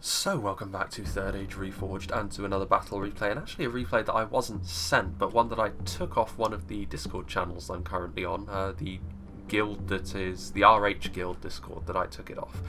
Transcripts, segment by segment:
So welcome back to Third Age Reforged and to another battle replay, and actually a replay that I wasn't sent, but one that I took off one of the Discord channels I'm currently on, the guild that is the RH Guild Discord that I took it off.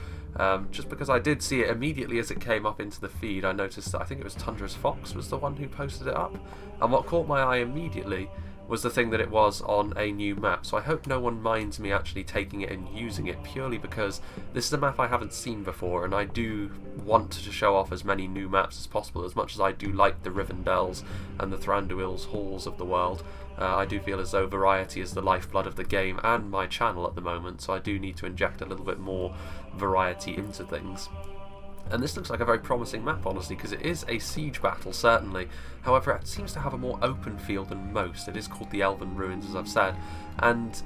Just because I did see it immediately as it came up into the feed. I noticed that I think it was Tundra's Fox was the one who posted it up, and what caught my eye immediately was the thing that it was on a new map. So I hope no one minds me actually taking it and using it, purely because this is a map I haven't seen before, and I do want to show off as many new maps as possible. As much as I do like the Rivendell's and the Thranduil's halls of the world, I do feel as though variety is the lifeblood of the game and my channel at the moment, so I do need to inject a little bit more variety into things. And this looks like a very promising map, honestly, because it is a siege battle, certainly. However, it seems to have a more open field than most. It is called the Elven Ruins, as I've said, and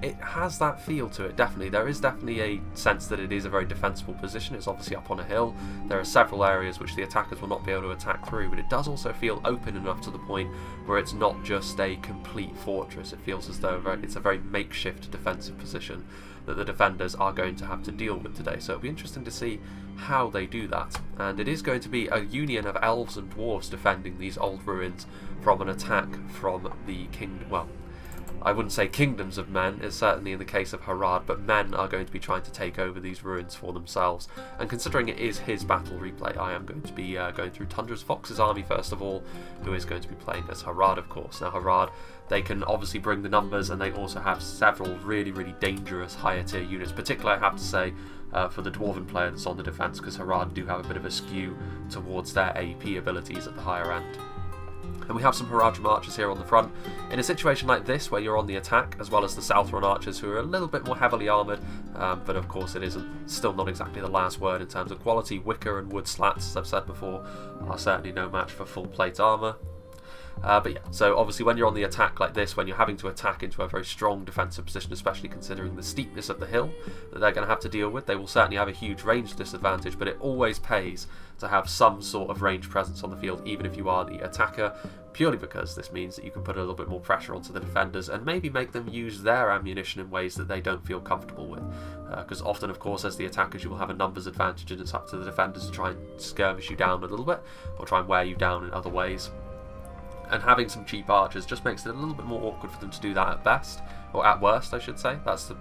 it has that feel to it, definitely. There is definitely a sense that it is a very defensible position. It's obviously up on a hill. There are several areas which the attackers will not be able to attack through, but it does also feel open enough to the point where it's not just a complete fortress. It feels as though it's a very makeshift defensive position that the defenders are going to have to deal with today. So it'll be interesting to see how they do that. And it is going to be a union of elves and dwarves defending these old ruins from an attack from the kingdom. Well, I wouldn't say kingdoms of men, it's certainly in the case of Harad, but men are going to be trying to take over these ruins for themselves. And considering it is his battle replay, I am going to be going through Tundra's Fox's army first of all, who is going to be playing as Harad, of course. Now Harad, they can obviously bring the numbers, and they also have several really dangerous higher tier units, particularly I have to say for the Dwarven player that's on the defence, because Harad do have a bit of a skew towards their AP abilities at the higher end. And we have some Haradrim archers here on the front. In a situation like this, where you're on the attack, as well as the Southron archers, who are a little bit more heavily armoured, but of course it isn't still not exactly the last word in terms of quality. Wicker and wood slats, as I've said before, are certainly no match for full plate armour. But yeah, so obviously when you're on the attack like this, when you're having to attack into a very strong defensive position, especially considering the steepness of the hill that they're going to have to deal with, they will certainly have a huge range disadvantage, but it always pays to have some sort of range presence on the field, even if you are the attacker, purely because this means that you can put a little bit more pressure onto the defenders and maybe make them use their ammunition in ways that they don't feel comfortable with. Because often, of course, as the attackers, you will have a numbers advantage, and it's up to the defenders to try and skirmish you down a little bit, or try and wear you down in other ways. And having some cheap archers just makes it a little bit more awkward for them to do that at best, or at worst I should say. That's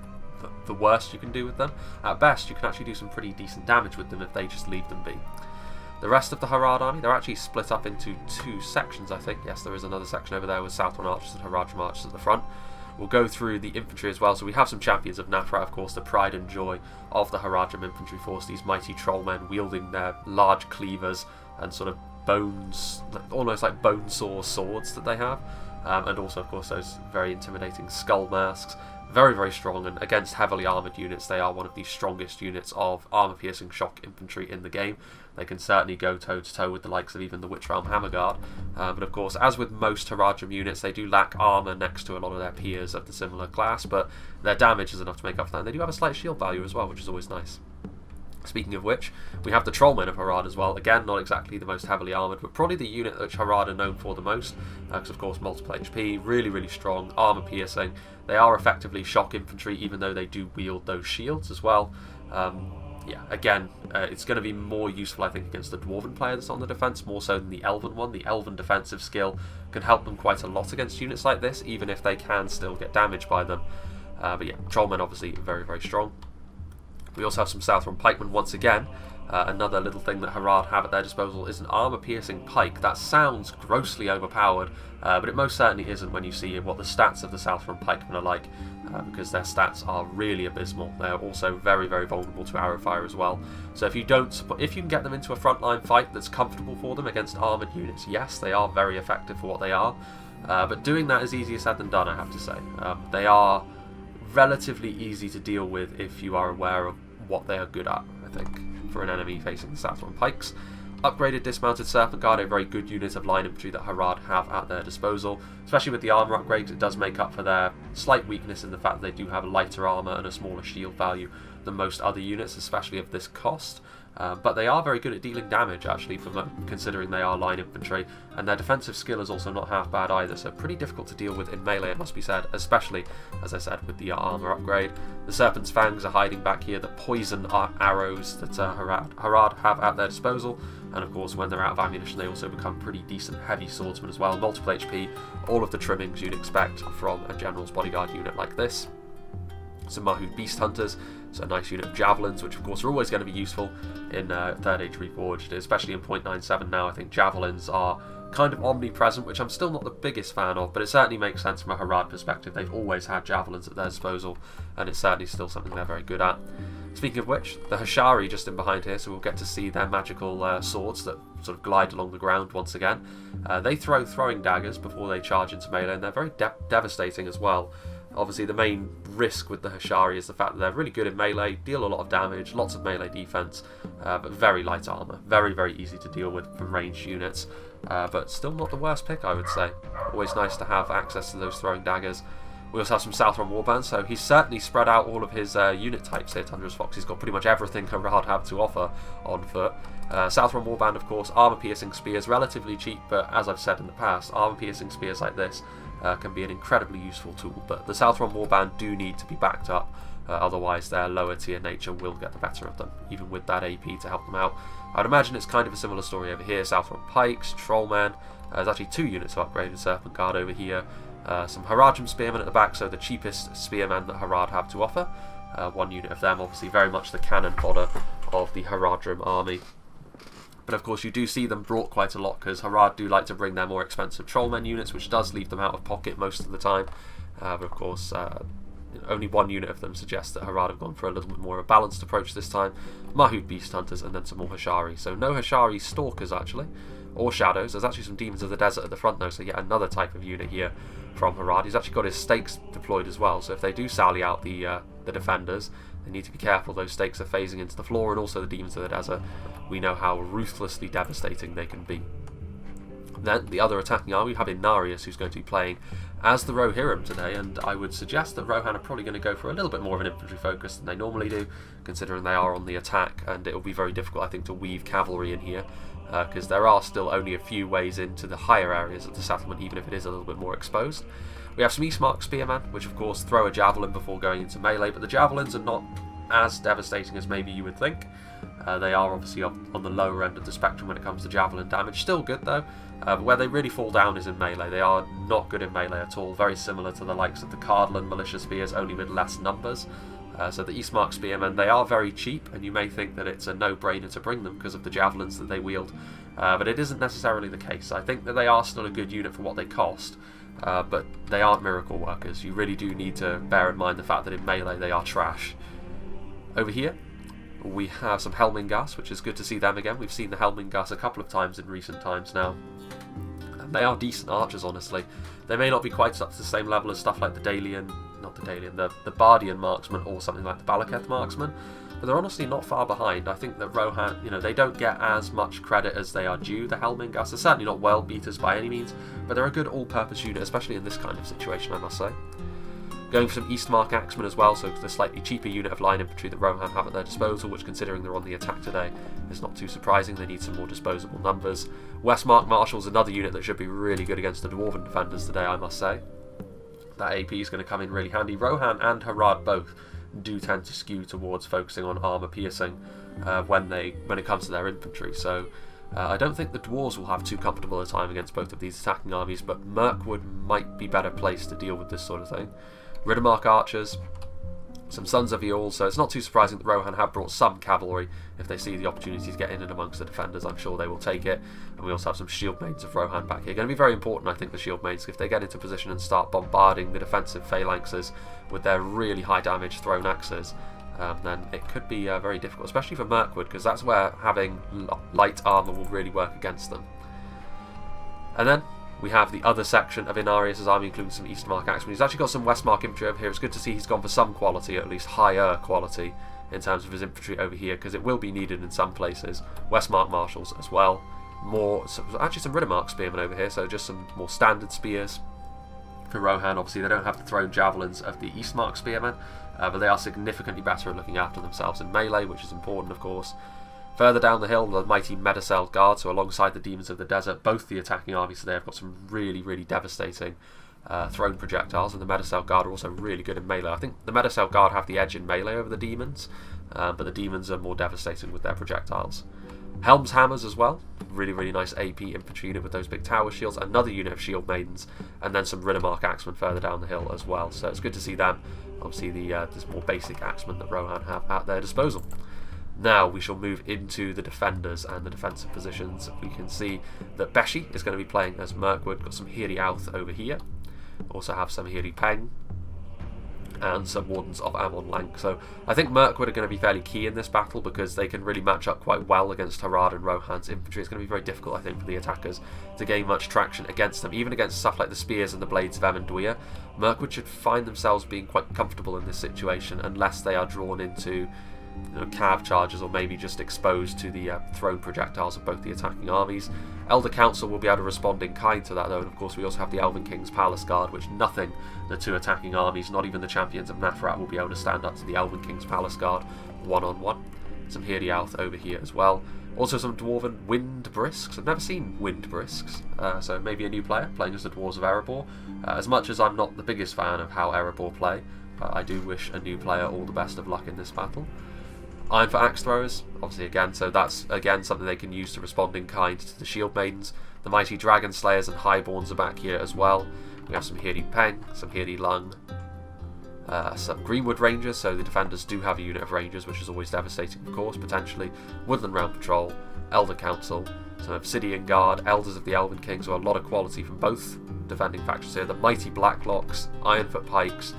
the worst you can do with them. At best you can actually do some pretty decent damage with them if they just leave them be. The rest of the Harad army, they're actually split up into two sections, I think. Yes, there is another section over there with Southron archers and Haradrim archers at the front. We'll go through the infantry as well. So we have some champions of Nafra, of course, the pride and joy of the Haradrim infantry force, these mighty trollmen wielding their large cleavers and sort of bones, almost like bone saw swords that they have, and also of course those very intimidating skull masks. Very strong, and against heavily armoured units they are one of the strongest units of armour piercing shock infantry in the game. They can certainly go toe to toe with the likes of even the Witch Realm Hammerguard, but of course, as with most Haradrim units, they do lack armour next to a lot of their peers of the similar class, but their damage is enough to make up for that, and they do have a slight shield value as well, which is always nice. Speaking of which, we have the Trollmen of Harad as well. Again, not exactly the most heavily armoured, but probably the unit which Harad are known for the most, because of course multiple HP, really strong, armour piercing. They are effectively shock infantry, even though they do wield those shields as well. Yeah, again, it's going to be more useful, I think, against the Dwarven player that's on the defence, more so than the Elven one. The Elven defensive skill can help them quite a lot against units like this, even if they can still get damaged by them. But yeah, Trollmen obviously very strong. We also have some Southron pikemen once again. Another little thing that Harad have at their disposal is an armour-piercing pike. That sounds grossly overpowered, but it most certainly isn't when you see what the stats of the Southron pikemen are like, because their stats are really abysmal. They are also very vulnerable to arrow fire as well. So if you can get them into a frontline fight that's comfortable for them against armoured units, yes, they are very effective for what they are. But doing that is easier said than done, I have to say. They are relatively easy to deal with if you are aware of what they are good at, I think, for an enemy facing the Southron pikes. Upgraded Dismounted Serpent Guard, a very good unit of line infantry that Harad have at their disposal. Especially with the armour upgrades, it does make up for their slight weakness in the fact that they do have lighter armour and a smaller shield value than most other units, especially of this cost. But they are very good at dealing damage, actually, considering they are line infantry, and their defensive skill is also not half bad either, so pretty difficult to deal with in melee, it must be said, especially, as I said, with the armour upgrade. The Serpent's Fangs are hiding back here, the poison arrows that Harad have at their disposal, and of course when they're out of ammunition they also become pretty decent heavy swordsmen as well. Multiple HP, all of the trimmings you'd expect from a General's Bodyguard unit like this. Some Mahout Beast Hunters, so a nice unit of Javelins, which of course are always going to be useful in 3rd Age Reforged, especially in 0.97 now. I think Javelins are kind of omnipresent, which I'm still not the biggest fan of, but it certainly makes sense from a Harad perspective. They've always had Javelins at their disposal, and it's certainly still something they're very good at. Speaking of which, the Hashari just in behind here, so we'll get to see their magical swords that sort of glide along the ground once again. They throw throwing daggers before they charge into melee, and they're very devastating as well. Obviously the main risk with the Hashari is the fact that they're really good in melee, deal a lot of damage, lots of melee defense, but very light armor. Very, very easy to deal with from ranged units, but still not the worst pick, I would say. Always nice to have access to those throwing daggers. We also have some Southron Warbands, so he's certainly spread out all of his unit types here, Tundra's Fox. He's got pretty much everything Harad have to offer on foot. Southron Warband, of course, armor-piercing spears, relatively cheap, but as I've said in the past, armor-piercing spears like this can be an incredibly useful tool, but the Southron Warband do need to be backed up, otherwise their lower tier nature will get the better of them, even with that AP to help them out. I'd imagine it's kind of a similar story over here. Southron Pikes, Trollmen, there's actually 2 units of upgraded Serpent Guard over here, some Haradrim Spearmen at the back, so the cheapest spearmen that Harad have to offer. 1 unit of them, obviously very much the cannon fodder of the Haradrim army. But of course you do see them brought quite a lot, because Harad do like to bring their more expensive Trollmen units, which does leave them out of pocket most of the time. But of course only 1 unit of them suggests that Harad have gone for a little bit more of a balanced approach this time. Mahout Beast Hunters, and then some more Hashari. So no Hashari Stalkers actually, or Shadows. There's actually some Demons of the Desert at the front though, so yet another type of unit here from Harad. He's actually got his stakes deployed as well, so if they do sally out the defenders, they need to be careful. Those stakes are phasing into the floor, and also the Demons of the Desert. We know how ruthlessly devastating they can be. Then the other attacking army, we have Inarius, who's going to be playing as the Rohirrim today, and I would suggest that Rohan are probably going to go for a little bit more of an infantry focus than they normally do, considering they are on the attack, and it will be very difficult, I think, to weave cavalry in here, because there are still only a few ways into the higher areas of the settlement, even if it is a little bit more exposed. We have some Eastmark Spearmen, which of course throw a javelin before going into melee, but the javelins are not as devastating as maybe you would think. They are obviously on the lower end of the spectrum when it comes to javelin damage. Still good though, but where they really fall down is in melee. They are not good in melee at all, very similar to the likes of the Cardland Militia Spears, only with less numbers. So the Eastmark Spearmen, they are very cheap, and you may think that it's a no-brainer to bring them because of the javelins that they wield, but it isn't necessarily the case. I think that they are still a good unit for what they cost, but they aren't miracle workers. You really do need to bear in mind the fact that in melee they are trash. Over here we have some Helmingas, which is good to see them again. We've seen the Helmingas a couple of times in recent times now, and they are decent archers, honestly. They may not be quite up to the same level as stuff like the Bardian Marksman or something like the Balaketh Marksman, but they're honestly not far behind. I think that Rohan, they don't get as much credit as they are due. The Helmingas are certainly not world beaters by any means, but they're a good all-purpose unit, especially in this kind of situation, I must say. Going for some Eastmark Axemen as well, so the slightly cheaper unit of line infantry that Rohan have at their disposal, which, considering they're on the attack today, is not too surprising. They need some more disposable numbers. Westmark Marshals, another unit that should be really good against the Dwarven defenders today, I must say. That AP is going to come in really handy. Rohan and Harad both do tend to skew towards focusing on armour piercing when it comes to their infantry, so I don't think the Dwarves will have too comfortable a time against both of these attacking armies, but Mirkwood might be better placed to deal with this sort of thing. Riddermark Archers, some Sons of Eorl, so it's not too surprising that Rohan have brought some cavalry. If they see the opportunity to get in and amongst the defenders, I'm sure they will take it. And we also have some Shield Maidens of Rohan back here. Going to be very important, I think, the Shield Maids, if they get into position and start bombarding the defensive phalanxes with their really high damage thrown axes, then it could be very difficult, especially for Mirkwood, because that's where having light armour will really work against them. And then we have the other section of Inarius' army, including some Eastmark Axemen. He's actually got some Westmark infantry over here. It's good to see he's gone for some quality, at least higher quality, in terms of his infantry over here, because it will be needed in some places. Westmark Marshals as well. Actually some Riddermark Spearmen over here, so just some more standard spears. For Rohan, obviously, they don't have the thrown javelins of the Eastmark Spearmen, but they are significantly better at looking after themselves in melee, which is important, of course. Further down the hill, the mighty Medicel Guard, so alongside the Demons of the Desert, both the attacking armies today have got some really, really devastating thrown projectiles, and the Medicel Guard are also really good in melee. I think the Medicel Guard have the edge in melee over the Demons, but the Demons are more devastating with their projectiles. Helm's Hammers as well, really, really nice AP infantry unit with those big tower shields, another unit of Shield Maidens, and then some Riddermark Axemen further down the hill as well, so it's good to see them. Obviously this more basic Axemen that Rohan have at their disposal. Now we shall move into the defenders and the defensive positions. We can see that Beshi is going to be playing as Mirkwood, got some Hiri Auth over here, also have some Hiri Peng, and some Wardens of Amon Lank. So I think Mirkwood are going to be fairly key in this battle because they can really match up quite well against Harad and Rohan's infantry. It's going to be very difficult, I think, for the attackers to gain much traction against them. Even against stuff like the spears and the blades of EMYN DUIR, Mirkwood should find themselves being quite comfortable in this situation unless they are drawn into cav charges or maybe just exposed to the thrown projectiles of both the attacking armies. Elder Council will be able to respond in kind to that though, and of course we also have the Elven King's Palace Guard, which nothing the two attacking armies, not even the champions of Nathrat, will be able to stand up to the Elven King's Palace Guard one-on-one. Some Hiri Auth over here as well. Also some Dwarven Wind Brisks. I've never seen Wind Brisks, so maybe a new player playing as the Dwarves of Erebor. As much as I'm not the biggest fan of how Erebor play, I do wish a new player all the best of luck in this battle. Ironfoot Axe Throwers, obviously again, so that's again something they can use to respond in kind to the Shield Maidens. The mighty Dragon Slayers and Highborns are back here as well. We have some Hiri Peng, some Hiri Lung, some Greenwood Rangers, so the defenders do have a unit of Rangers, which is always devastating of course, potentially. Woodland Realm Patrol, Elder Council, some Obsidian Guard, Elders of the Elven King, so a lot of quality from both defending factions here. The mighty Blacklocks, Ironfoot Pikes,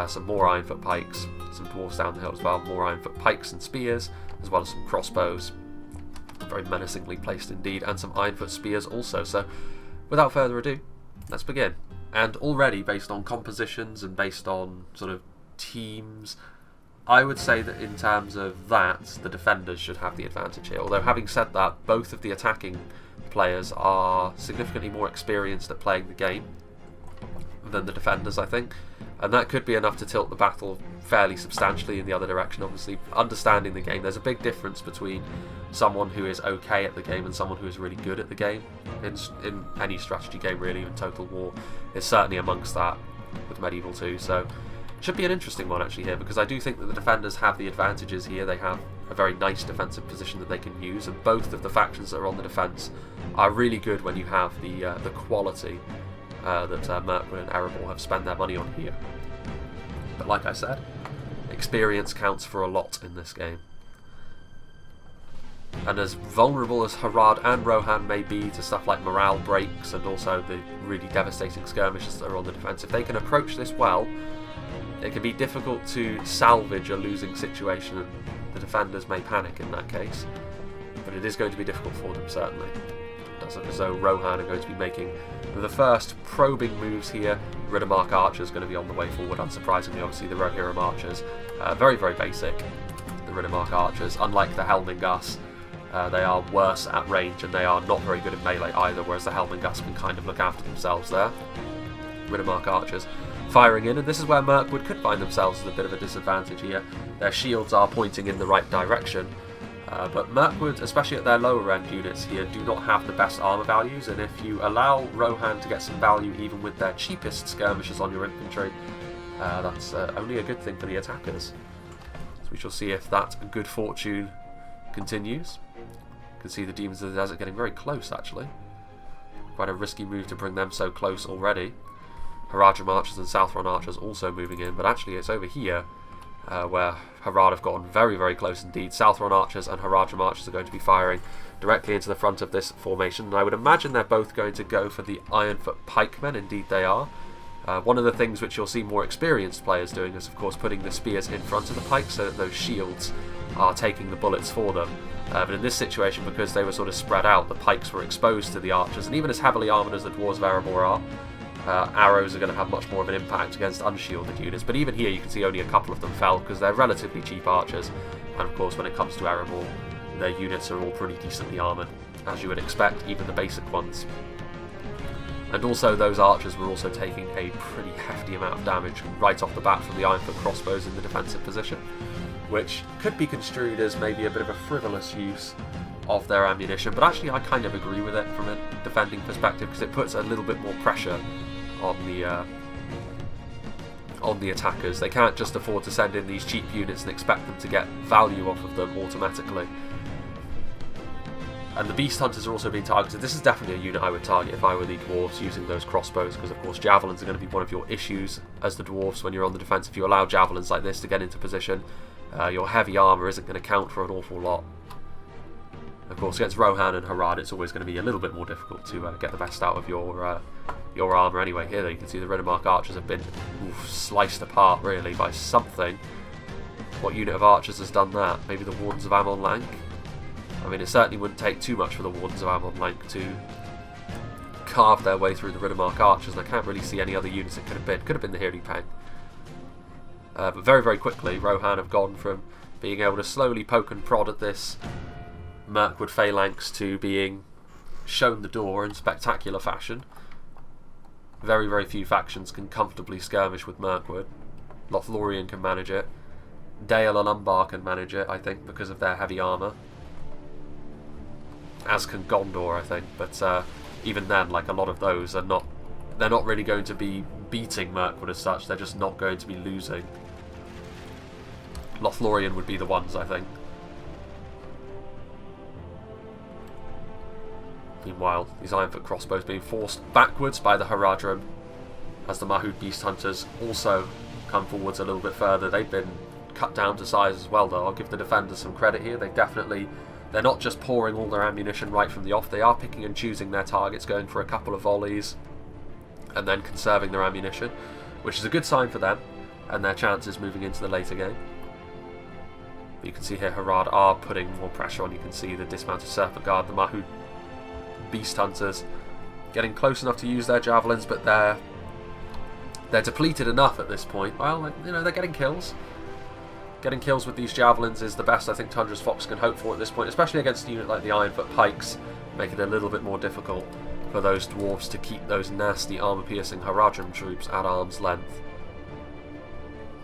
some more Ironfoot Pikes, some dwarves down the hill as well, more Ironfoot Pikes and Spears, as well as some crossbows, very menacingly placed indeed, and some Ironfoot Spears also. So without further ado, let's begin. And already based on compositions and based on sort of teams, I would say that in terms of that, the defenders should have the advantage here. Although having said that, both of the attacking players are significantly more experienced at playing the game than the defenders, I think. And that could be enough to tilt the battle fairly substantially in the other direction. Obviously, understanding the game, there's a big difference between someone who is okay at the game and someone who is really good at the game. In any strategy game really, in Total War, is certainly amongst that with Medieval 2. So it should be an interesting one actually here, because I do think that the defenders have the advantages here. They have a very nice defensive position that they can use, and both of the factions that are on the defence are really good when you have the quality that Mirkwood and Erebor have spent their money on here. But like I said, experience counts for a lot in this game. And as vulnerable as Harad and Rohan may be to stuff like morale breaks and also the really devastating skirmishes that are on the defence, if they can approach this well, it can be difficult to salvage a losing situation, and the defenders may panic in that case. But it is going to be difficult for them, certainly. It does look as though Rohan are going to be making the first probing moves here. Riddermark Archers going to be on the way forward, unsurprisingly. Obviously the Rohirrim Archers, very, very basic. The Riddermark Archers, unlike the Helmingas, they are worse at range and they are not very good in melee either, whereas the Helmingas can kind of look after themselves there. Riddermark Archers firing in, and this is where Mirkwood could find themselves at a bit of a disadvantage here. Their shields are pointing in the right direction, but Mirkwood, especially at their lower end units here, do not have the best armour values, and if you allow Rohan to get some value even with their cheapest skirmishers on your infantry, that's only a good thing for the attackers. So we shall see if that good fortune continues. You can see the Demons of the Desert getting very close actually. Quite a risky move to bring them so close already. Haradrim Archers and Southron Archers also moving in, but actually it's over here where Harad have gotten very, very close indeed. Southron Archers and Haradrim Archers are going to be firing directly into the front of this formation, and I would imagine they're both going to go for the Ironfoot Pikemen. Indeed they are. One of the things which you'll see more experienced players doing is of course putting the spears in front of the pikes so that those shields are taking the bullets for them. But in this situation, because they were sort of spread out, the pikes were exposed to the archers, and even as heavily armoured as the Dwarves of Erebor are, arrows are going to have much more of an impact against unshielded units. But even here you can see only a couple of them fell because they're relatively cheap archers, and of course when it comes to Erebor, their units are all pretty decently armoured, as you would expect, even the basic ones. And also those archers were also taking a pretty hefty amount of damage right off the bat from the Ironfoot crossbows in the defensive position. which could be construed as maybe a bit of a frivolous use of their ammunition, but actually I kind of agree with it from a defending perspective, because it puts a little bit more pressure on the attackers. They can't just afford to send in these cheap units and expect them to get value off of them automatically. And the Beast Hunters are also being targeted. This is definitely a unit I would target if I were the Dwarves using those crossbows, because of course Javelins are going to be one of your issues as the Dwarves when you're on the defence. If you allow Javelins like this to get into position, your heavy armour isn't going to count for an awful lot. Of course, against Rohan and Harad, it's always going to be a little bit more difficult to get the best out of your armour anyway. Here, though, you can see the Riddermark archers have been sliced apart, really, by something. What unit of archers has done that? Maybe the Wardens of Amon Lank? I mean, it certainly wouldn't take too much for the Wardens of Amon Lank to carve their way through the Riddermark archers, and I can't really see any other units it could have been. Could have been the Hearing Pang. But very, very quickly, Rohan have gone from being able to slowly poke and prod at this Mirkwood phalanx to being shown the door in spectacular fashion. Very, very few factions can comfortably skirmish with Mirkwood. Lothlorien can manage it. Dale and Umbar can manage it, I think, because of their heavy armour. As can Gondor, I think. But even then, like, a lot of those are not... They're not really going to be beating Mirkwood as such. They're just not going to be losing. Lothlorien would be the ones, I think. Meanwhile, these Ironfoot crossbows being forced backwards by the Haradrim as the Mahud Beast Hunters also come forwards a little bit further. They've been cut down to size as well, though. I'll give the defenders some credit here. They're not just pouring all their ammunition right from the off. They are picking and choosing their targets, going for a couple of volleys and then conserving their ammunition, which is a good sign for them and their chances moving into the later game. But you can see here Harad are putting more pressure on. You can see the dismounted Serpent Guard, the Mahud Beast Hunters getting close enough to use their javelins, but they're depleted enough at this point. Well, you know, they're getting kills. Getting kills with these javelins is the best I think Tundra's Fox can hope for at this point, especially against a unit like the Ironfoot Pikes, make it a little bit more difficult for those dwarves to keep those nasty armour-piercing Haradrim troops at arm's length.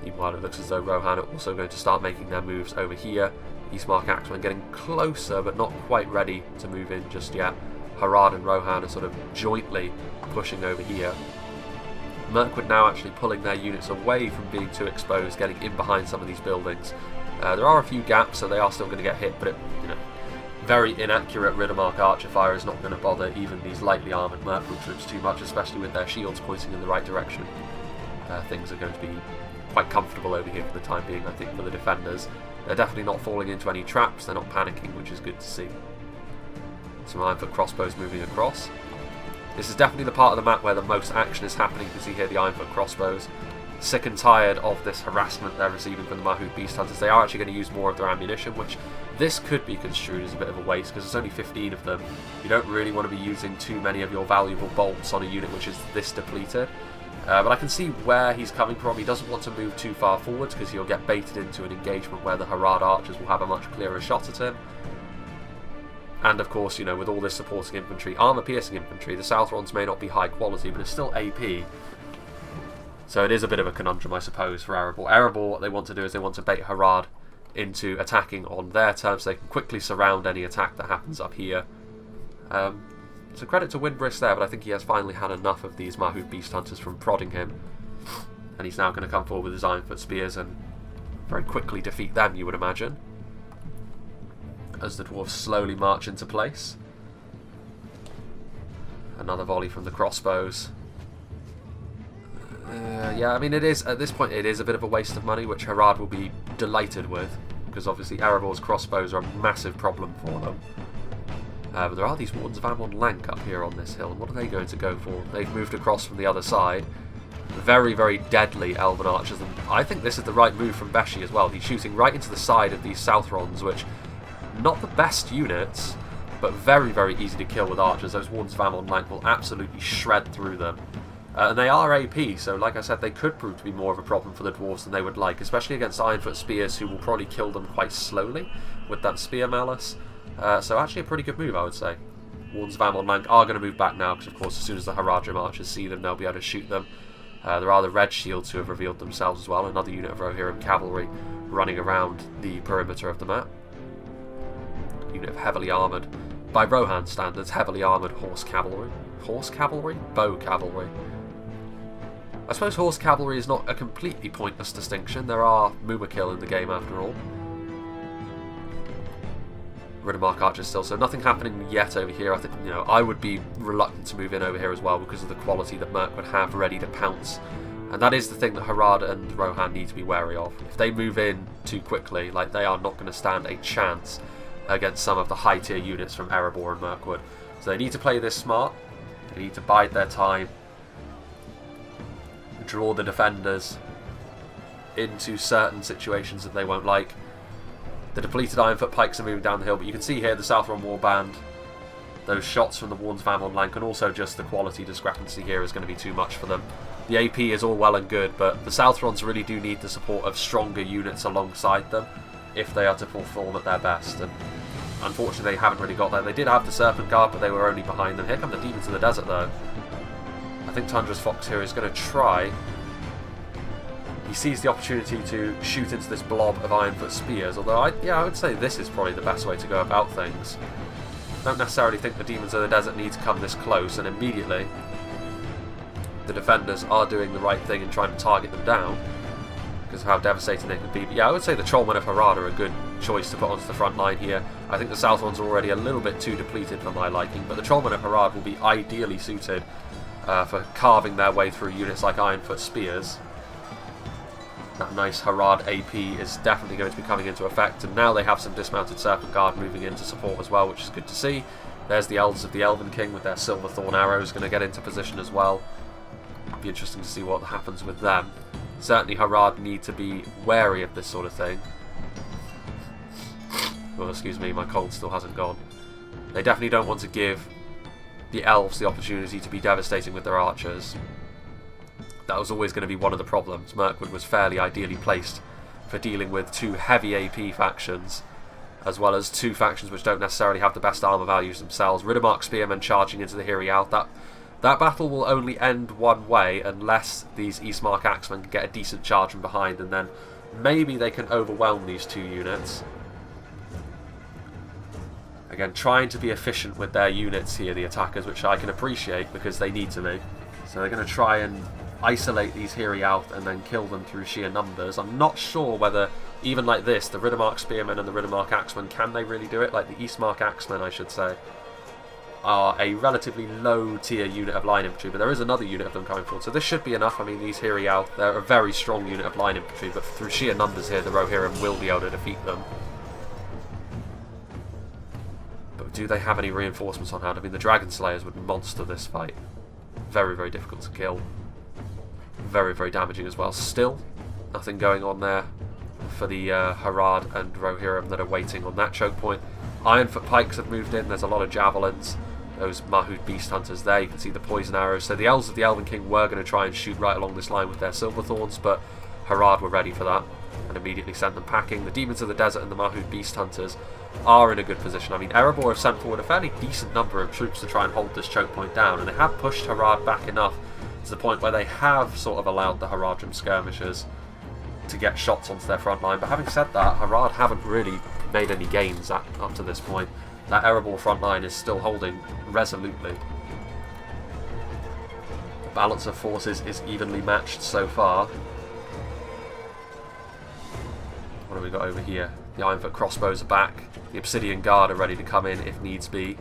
Meanwhile, it looks as though Rohan are also going to start making their moves over here. Eastmark Axemen getting closer, but not quite ready to move in just yet. Harad and Rohan are sort of jointly pushing over here. Mirkwood now actually pulling their units away from being too exposed, getting in behind some of these buildings. There are a few gaps, so they are still going to get hit, but very inaccurate Riddermark archer fire is not going to bother even these lightly armoured Mirkwood troops too much, especially with their shields pointing in the right direction. Things are going to be quite comfortable over here for the time being, I think, for the defenders. They're definitely not falling into any traps, they're not panicking, which is good to see. Some Ironfoot crossbows moving across. This is definitely the part of the map where the most action is happening. You can see here the Ironfoot crossbows. Sick and tired of this harassment they're receiving from the Mahud Beast Hunters. They are actually going to use more of their ammunition, which this could be construed as a bit of a waste because there's only 15 of them. You don't really want to be using too many of your valuable bolts on a unit which is this depleted. But I can see where he's coming from. He doesn't want to move too far forwards because he'll get baited into an engagement where the Harad archers will have a much clearer shot at him. And of course, you know, with all this supporting infantry, armour-piercing infantry, the Southrons may not be high quality, but it's still AP. So it is a bit of a conundrum, I suppose, for Erebor. Erebor, what they want to do is they want to bait Harad into attacking on their terms so they can quickly surround any attack that happens up here. So credit to Windbrisk there, but I think he has finally had enough of these Mahud Beast Hunters from prodding him. And he's now going to come forward with his Ironfoot Spears and very quickly defeat them, you would imagine, as the dwarves slowly march into place. Another volley from the crossbows. Yeah, I mean, it is, at this point, it is a bit of a waste of money, which Harad will be delighted with, because obviously Erebor's crossbows are a massive problem for them. But there are these Wardens of Amon Lank up here on this hill, and what are they going to go for? They've moved across from the other side. Very, very deadly Elven archers, and I think this is the right move from Beshi as well. He's shooting right into the side of these Southrons, which, not the best units, but very, very easy to kill with archers. Those Wardens of Amon Lank will absolutely shred through them. And they are AP, so like I said, they could prove to be more of a problem for the dwarves than they would like, especially against Ironfoot Spears, who will probably kill them quite slowly with that Spear Malice. So actually a pretty good move, I would say. Wardens of Amon Lank are going to move back now, because of course as soon as the Haradrim archers see them, they'll be able to shoot them. There are the red shields who have revealed themselves as well. Another unit of Rohirrim cavalry running around the perimeter of the map. Unit of heavily armoured, by Rohan standards, heavily armoured horse cavalry. Horse cavalry? Bow cavalry. I suppose horse cavalry is not a completely pointless distinction. There are Mumakil in the game after all. Riddermark archers still, so nothing happening yet over here. I think, you know, I would be reluctant to move in over here as well because of the quality that Merc would have ready to pounce. And that is the thing that Harad and Rohan need to be wary of. If they move in too quickly, like, they are not going to stand a chance against some of the high tier units from Erebor and Mirkwood. So they need to play this smart. They need to bide their time, draw the defenders into certain situations that they won't like. The depleted Ironfoot pikes are moving down the hill, but you can see here the Southron Warband, those shots from the Warns Vam on Lank, and also just the quality discrepancy here is going to be too much for them. The AP is all well and good, but the Southrons really do need the support of stronger units alongside them if they are to perform at their best, and unfortunately they haven't really got that. They did have the Serpent Guard, but they were only behind them. Here come the Demons of the Desert though. I think Tundra's Fox here is going to try. He sees the opportunity to shoot into this blob of Ironfoot spears, although I would say this is probably the best way to go about things. Don't necessarily think the Demons of the Desert need to come this close, and immediately the defenders are doing the right thing and trying to target them down because of how devastating they can be. But yeah, I would say the Trollmen of Harad are a good choice to put onto the front line here. I think the South ones are already a little bit too depleted for my liking, but the Trollmen of Harad will be ideally suited for carving their way through units like Ironfoot spears. That nice Harad AP is definitely going to be coming into effect, and now they have some dismounted Serpent Guard moving in to support as well, which is good to see. There's the Elves of the Elven King with their Silverthorn arrows going to get into position as well. Be interesting to see what happens with them. Certainly Harad need to be wary of this sort of thing. Well, excuse me, my cold still hasn't gone. They definitely don't want to give the Elves the opportunity to be devastating with their archers. That was always going to be one of the problems. Mirkwood was fairly ideally placed for dealing with two heavy AP factions, as well as two factions which don't necessarily have the best armour values themselves. Riddermark Spearmen charging into the Hiri out. That battle will only end one way unless these Eastmark Axemen can get a decent charge from behind, and then maybe they can overwhelm these two units. Again, trying to be efficient with their units here, the attackers, which I can appreciate because they need to be. So they're going to try and isolate these Hiri out and then kill them through sheer numbers. I'm not sure whether, even like this, the Riddermark Spearmen and the Riddermark Axemen, can they really do it? Like the Eastmark Axemen, I should say, are a relatively low tier unit of line infantry, but there is another unit of them coming forward, so this should be enough. I mean, these Hiri out, they're a very strong unit of line infantry, but through sheer numbers here, the Rohirrim will be able to defeat them. But do they have any reinforcements on hand? I mean, the Dragon Slayers would monster this fight. Very, very difficult to kill. Very, very damaging as well. Still, nothing going on there for the Harad and Rohirrim that are waiting on that choke point. Ironfoot pikes have moved in. There's a lot of javelins. Those Mahud beast hunters there. You can see the poison arrows. So the Elves of the Elven King were going to try and shoot right along this line with their Silverthorns, but Harad were ready for that and immediately sent them packing. The Demons of the Desert and the Mahud beast hunters are in a good position. I mean, Erebor have sent forward a fairly decent number of troops to try and hold this choke point down, and they have pushed Harad back enough to the point where they have sort of allowed the Haradrim skirmishers to get shots onto their front line. But having said that, Harad haven't really made any gains up to this point. That Erebor front line is still holding resolutely. The balance of forces is evenly matched so far. What have we got over here? The Ironfoot crossbows are back. The Obsidian Guard are ready to come in if needs be.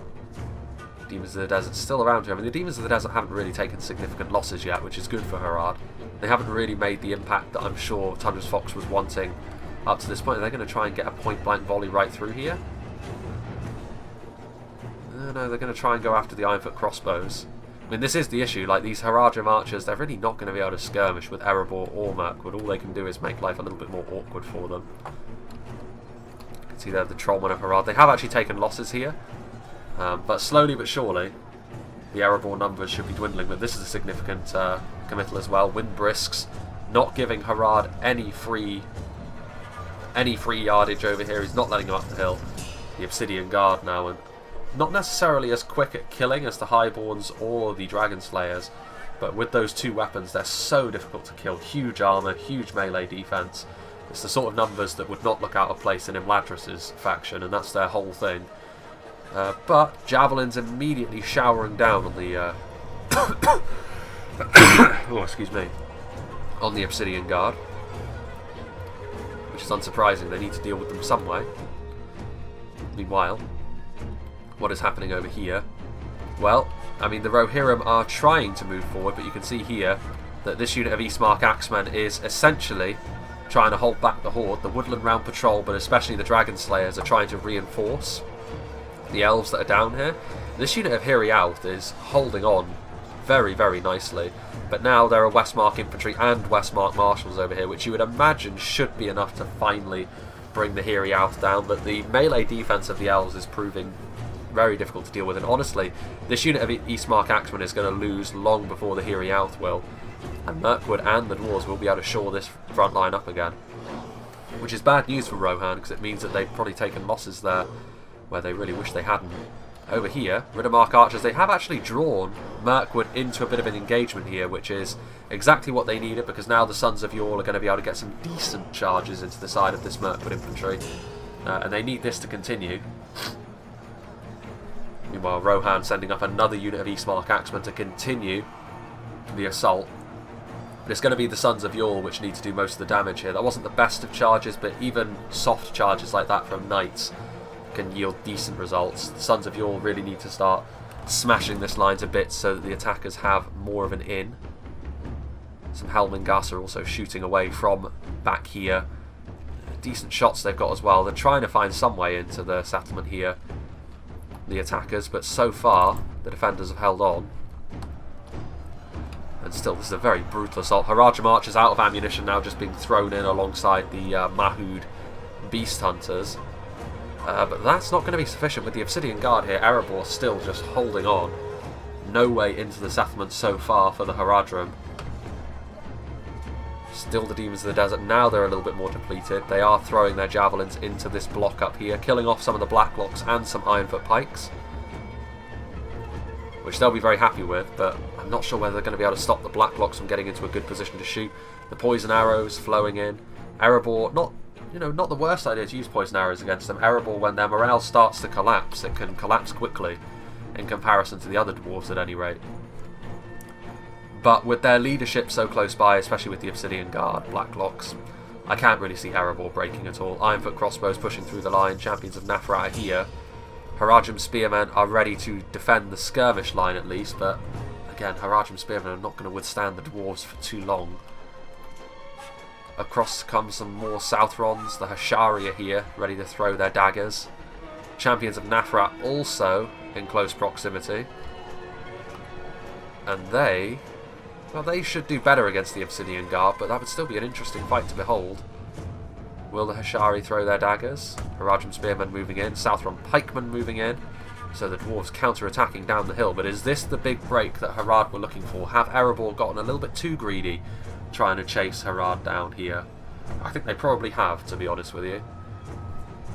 Demons of the Desert still around here. I mean, the Demons of the Desert haven't really taken significant losses yet, which is good for Harad. They haven't really made the impact that I'm sure Tundra's Fox was wanting up to this point. They're going to try and get a point-blank volley right through here. No, they're going to try and go after the Ironfoot crossbows. I mean, this is the issue. Like, these Haradrim archers, they're really not going to be able to skirmish with Erebor or Mirkwood. All they can do is make life a little bit more awkward for them. You can see there the Trollmen of Harad. They have actually taken losses here. But slowly but surely, the Erebor numbers should be dwindling. But this is a significant committal as well. Wind Brisks not giving Harad any free yardage over here. He's not letting him up the hill. The Obsidian Guard now, and not necessarily as quick at killing as the Highborns or the Dragon Slayers, but with those two weapons, they're so difficult to kill. Huge armour, huge melee defence. It's the sort of numbers that would not look out of place in Imladris's faction, and that's their whole thing. But javelins immediately showering down on the oh, excuse me, on the Obsidian Guard, which is unsurprising. They need to deal with them some way. Meanwhile, what is happening over here? Well, I mean, the Rohirrim are trying to move forward, but you can see here that this unit of Eastmark Axemen is essentially trying to hold back the Horde. The Woodland Round Patrol, but especially the Dragon Slayers, are trying to reinforce the elves that are down here. This unit of Hirialth is holding on very, very nicely, but now there are Westmark Infantry and Westmark Marshals over here, which you would imagine should be enough to finally bring the Hirialth down, but the melee defense of the elves is proving very difficult to deal with, and honestly, this unit of Eastmark Axemen is going to lose long before the Hirialth will, and Mirkwood and the Dwarves will be able to shore this front line up again, which is bad news for Rohan, because it means that they've probably taken losses there where they really wish they hadn't. Over here, Riddermark Archers, they have actually drawn Mirkwood into a bit of an engagement here, which is exactly what they needed, because now the Sons of Yore are going to be able to get some decent charges into the side of this Mirkwood infantry, and they need this to continue. Meanwhile, Rohan sending up another unit of Eastmark Axemen to continue the assault. But it's going to be the Sons of Yore which need to do most of the damage here. That wasn't the best of charges, but even soft charges like that from Knights can yield decent results. The Sons of Yore really need to start smashing this line to bits so that the attackers have more of an in. Some Helmingast are also shooting away from back here. Decent shots they've got as well. They're trying to find some way into the settlement here, the attackers, but so far the defenders have held on. And still, this is a very brutal assault. Harad March out of ammunition now, just being thrown in alongside the Mahood Beast Hunters. But that's not going to be sufficient with the Obsidian Guard here. Erebor still just holding on. No way into the settlement so far for the Haradrim. Still the Demons of the Desert. Now they're a little bit more depleted. They are throwing their javelins into this block up here, killing off some of the Blacklocks and some Ironfoot Pikes, which they'll be very happy with, but I'm not sure whether they're going to be able to stop the Blacklocks from getting into a good position to shoot. The poison arrows flowing in. Erebor, not the worst idea to use poison arrows against them. Erebor, when their morale starts to collapse, it can collapse quickly in comparison to the other dwarves at any rate. But with their leadership so close by, especially with the Obsidian Guard, Blacklocks, I can't really see Erebor breaking at all. Ironfoot crossbows pushing through the line. Champions of Nafrat are here. Haradrim spearmen are ready to defend the skirmish line at least, but again, Haradrim spearmen are not going to withstand the dwarves for too long. Across come some more Southrons. The Hashari are here, ready to throw their daggers. Champions of Nafrat also in close proximity. And they should do better against the Obsidian Guard, but that would still be an interesting fight to behold. Will the Hashari throw their daggers? Haradrim spearmen moving in, Southron pikemen moving in, so the dwarves counter-attacking down the hill. But is this the big break that Harad were looking for? Have Erebor gotten a little bit too greedy trying to chase Harad down here? I think they probably have, to be honest with you.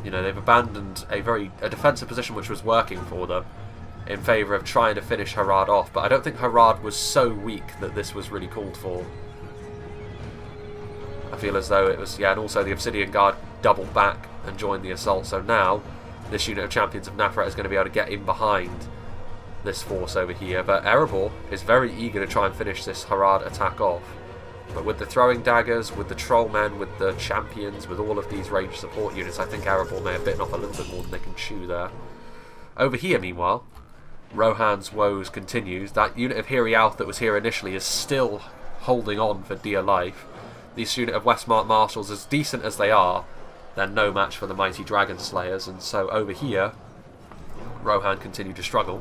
You know, they've abandoned a defensive position which was working for them in favour of trying to finish Harad off, but I don't think Harad was so weak that this was really called for. I feel as though it was, yeah, and also the Obsidian Guard doubled back and joined the assault, so now this unit of Champions of Nafrat is going to be able to get in behind this force over here, but Erebor is very eager to try and finish this Harad attack off. But with the throwing daggers, with the trollmen, with the champions, with all of these ranged support units, I think Erebor may have bitten off a little bit more than they can chew there. Over here, meanwhile, Rohan's woes continues. That unit of Hirialth that was here initially is still holding on for dear life. This unit of Westmark Marshals, as decent as they are, they're no match for the mighty Dragon Slayers, and so over here, Rohan continued to struggle.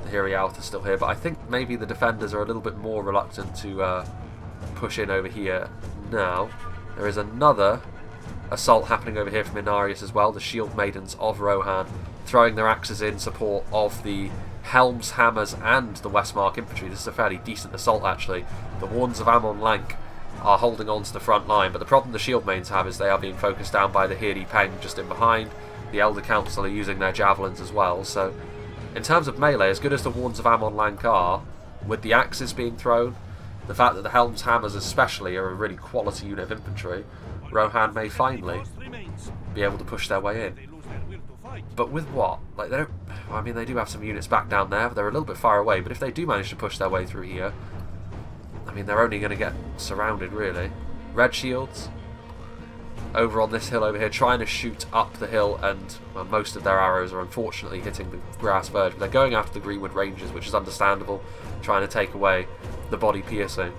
The Hirialth is still here, but I think maybe the defenders are a little bit more reluctant to push in over here now. There is another assault happening over here from Inarius as well. The Shield Maidens of Rohan throwing their axes in support of the Helms, Hammers and the Westmark Infantry. This is a fairly decent assault actually. The Warns of Amon Lank are holding on to the front line, but the problem the Shield Maidens have is they are being focused down by the Hirdi Peng just in behind. The Elder Council are using their javelins as well, so in terms of melee, as good as the Warns of Amon Lank are, with the axes being thrown, the fact that the Helm's Hammers especially are a really quality unit of infantry, Rohan may finally be able to push their way in. But with what? Like, they don't... I mean, they do have some units back down there, but they're a little bit far away. But if they do manage to push their way through here, I mean, they're only going to get surrounded, really. Red shields over on this hill over here, trying to shoot up the hill, and well, most of their arrows are unfortunately hitting the grass verge. But they're going after the Greenwood Rangers, which is understandable, trying to take away the body piercing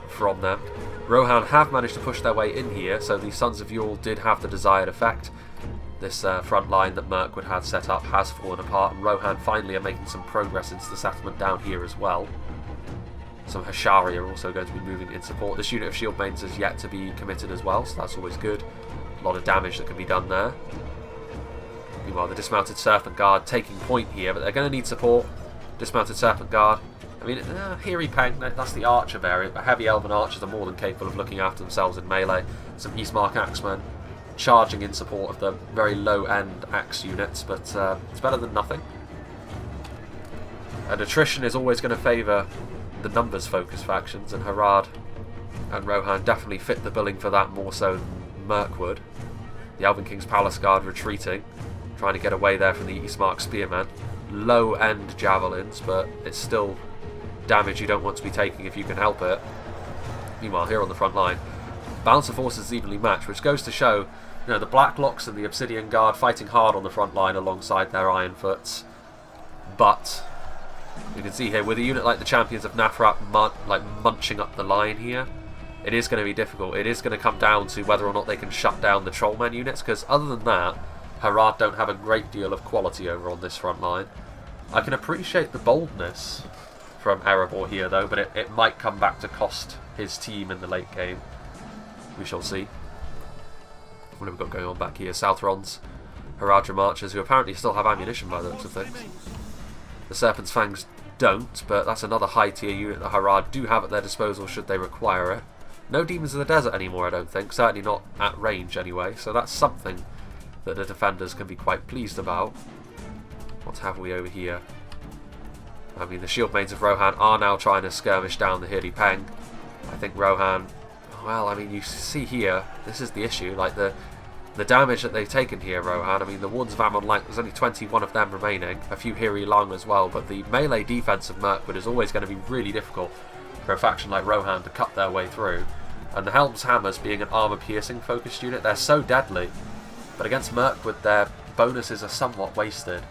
from them. Rohan have managed to push their way in here, so the Sons of Yule did have the desired effect. This front line that Mirkwood had set up has fallen apart, and Rohan finally are making some progress into the settlement down here as well. Some Hashari are also going to be moving in support. This unit of shield mains is yet to be committed as well, so that's always good. A lot of damage that can be done there. Meanwhile, the Dismounted Serpent Guard taking point here, but they're going to need support. Dismounted Serpent Guard. I mean, Hiri Peng, that's the archer variant, but heavy elven archers are more than capable of looking after themselves in melee. Some Eastmark Axemen charging in support of the very low-end axe units, but it's better than nothing. And attrition is always going to favour the numbers-focused factions, and Harad and Rohan definitely fit the billing for that more so than Mirkwood. The Elven King's Palace Guard retreating, trying to get away there from the Eastmark Spearmen. Low-end javelins, but it's still damage you don't want to be taking if you can help it. Meanwhile, here on the front line, balance of forces is evenly matched, which goes to show, you know, the Blacklocks and the Obsidian Guard fighting hard on the front line alongside their Ironfoots. But you can see here, with a unit like the Champions of Nafrat munching up the line here, it is going to be difficult. It is going to come down to whether or not they can shut down the Trollmen units, because other than that, Harad don't have a great deal of quality over on this front line. I can appreciate the boldness from Erebor here, though, but it might come back to cost his team in the late game. We shall see. What have we got going on back here? Southrons, Haradrim archers, who apparently still have ammunition by the looks of things. The Serpent's Fangs don't, but that's another high tier unit that Harad do have at their disposal should they require it. No Demons of the Desert anymore, I don't think. Certainly not at range anyway, so that's something that the defenders can be quite pleased about. What have we over here? I mean, the Shield Maidens of Rohan are now trying to skirmish down the Hiri Peng. I think Rohan... Well, I mean, you see here, this is the issue, like the damage that they've taken here, Rohan. I mean, the Wardens of Ammon Lank, there's only 21 of them remaining, a few Hiri Long as well, but the melee defense of Mirkwood is always going to be really difficult for a faction like Rohan to cut their way through. And the Helm's Hammers, being an armour-piercing focused unit, they're so deadly, but against Mirkwood their bonuses are somewhat wasted.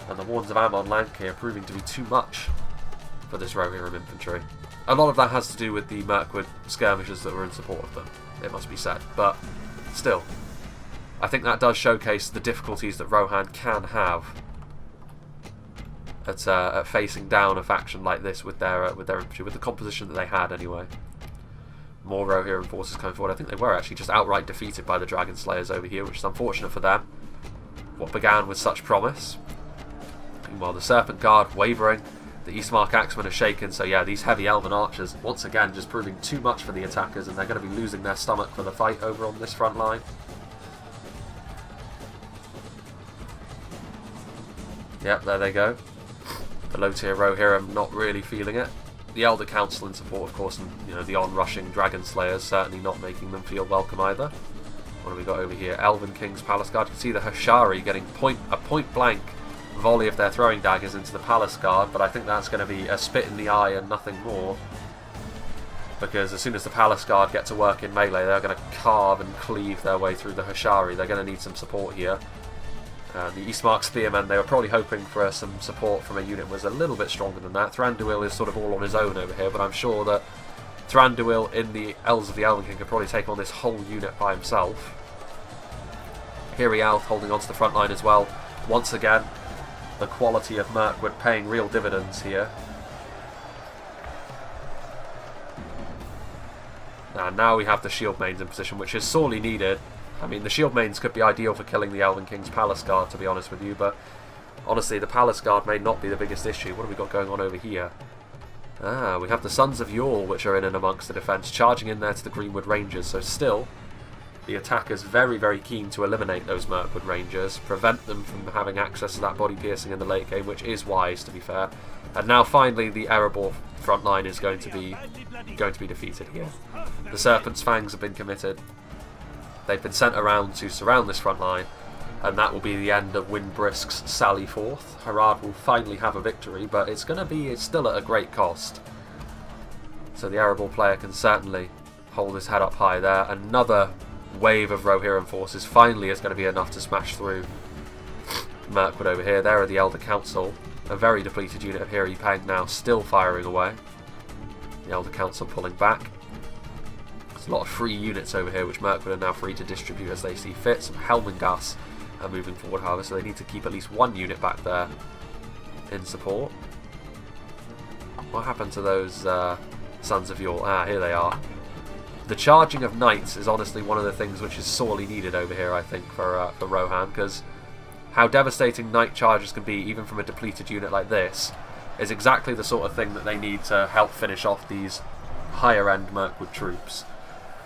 And the Wardens of Ammon Lank here proving to be too much for this Rohirrim infantry. A lot of that has to do with the Mirkwood skirmishers that were in support of them, it must be said. But still, I think that does showcase the difficulties that Rohan can have at facing down a faction like this with their infantry, with the composition that they had anyway. More Rohirrim forces coming forward. I think they were actually just outright defeated by the Dragon Slayers over here, which is unfortunate for them. What began with such promise. Meanwhile, the Serpent Guard wavering. The Eastmark Axemen are shaken, so yeah, these heavy Elven archers, once again, just proving too much for the attackers, and they're going to be losing their stomach for the fight over on this front line. Yep, there they go. The low-tier Rohirrim not really feeling it. The Elder Council in support, of course, and you know, the on-rushing Dragon Slayers certainly not making them feel welcome either. What have we got over here? Elven King's Palace Guard. You can see the Hashari getting a point-blank volley of their throwing daggers into the Palace Guard, but I think that's going to be a spit in the eye and nothing more, because as soon as the Palace Guard get to work in melee, they're going to carve and cleave their way through the Hashari. They're going to need some support here. The Eastmark Spearmen, they were probably hoping for some support from a unit that was a little bit stronger than that. Thranduil is sort of all on his own over here, but I'm sure that Thranduil in the Elves of the Elven King could probably take on this whole unit by himself. Hiri Alth holding on to the front line as well. Once again, the quality of Mirkwood paying real dividends here. And now we have the Shield Maidens in position, which is sorely needed. I mean, the Shield Maidens could be ideal for killing the Elven King's Palace Guard, to be honest with you, but honestly, the Palace Guard may not be the biggest issue. What have we got going on over here? Ah, we have the Sons of Yule, which are in and amongst the defence, charging in there to the Greenwood Rangers, so still the attackers very, very keen to eliminate those Mirkwood Rangers, prevent them from having access to that body piercing in the late game, which is wise, to be fair. And now finally the Erebor front line is going to be defeated here. The Serpent's Fangs have been committed. They've been sent around to surround this front line, and that will be the end of Windbrisk's sally forth. Harad will finally have a victory, but it's still at a great cost. So the Erebor player can certainly hold his head up high there. Another wave of Rohirrim forces finally is going to be enough to smash through Mirkwood over here. There are the Elder Council. A very depleted unit of Hiri Peng now still firing away. The Elder Council pulling back. There's a lot of free units over here which Mirkwood are now free to distribute as they see fit. Some Helmengas are moving forward, however, so they need to keep at least one unit back there in support. What happened to those Sons of Yule? Ah, here they are. The charging of knights is honestly one of the things which is sorely needed over here, I think, for Rohan, because how devastating knight charges can be, even from a depleted unit like this, is exactly the sort of thing that they need to help finish off these higher-end Mirkwood troops.